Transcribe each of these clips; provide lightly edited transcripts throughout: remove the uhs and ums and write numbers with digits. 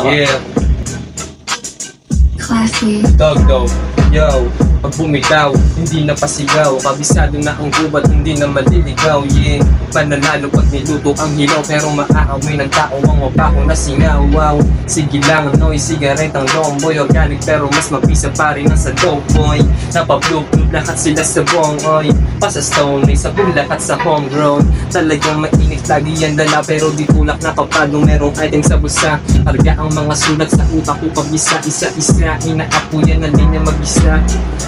Yeah, Classy. Dog, yo. Pag bumitaw, hindi na pasigaw. Kabisado na ang gubat, hindi na maliligaw. Yeah, pananalo pag niluto ang hilaw. Pero maaamoy ng tao ang mabaho na singaw. Wow, sige lang, noy, sigaret ang lomboy. Organic pero mas mabisa pa rin ang sa dope boy. Napabloop-bloop lahat sila sa bong, oy. Pasa stone, ay sabong lahat sa homegrown. Talagang mainit lagi yan dala, pero di tulak na kapag merong item sa bulsa. Karga ang mga sulat sa utak ko pag isa-isa. Inaapuyan na linya mag-isa.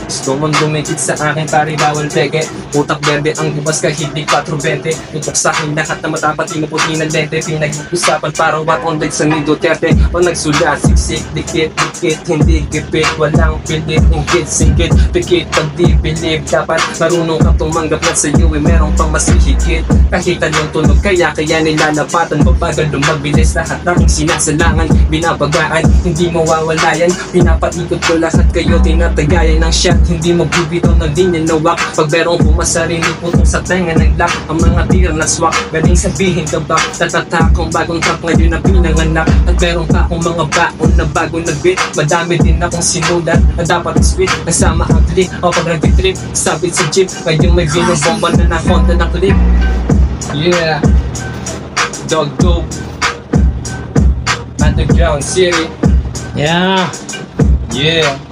Gusto mong dumikit sa akin, pare bawal peke. Utak berde ang gubas kahit di 420. Tutok sa akin lahat na matapat, inuputi ng lente. Pinag-usapan parang what on like sa ni Duterte. O nagsulat, siksik, dikit, hindi gipit. Walang pilit, ingit, singgit, pikit. Pag di believe, dapat marunong kang tumanggap na sa'yo merong pang mas hihigit. Kahit anong tunog, kaya nilalapatan. Babagal lumabilis, lahat ng sinasalangan binabagaan, hindi mawawala yan. Pinapaikot ko lahat kayo, tinatagayan ng shot. Hindi magbibitaw ng linya na wak. Pag merong pumasarili, putong sa tenga ng lock. Ang mga tira na swak, galing sabihin ka ba? Tatatakong bagong trap ngayon na pinanganak. At meron pa akong mga baon na bago na beat. Madami din akong sinulat na dapat sweet. Nasama ang click o pag nag-trip, sabit sa jeep. Ngayong may binobomba na na Honda na clip. Yeah, Dog Dope, Underground City. Yeah. Yeah.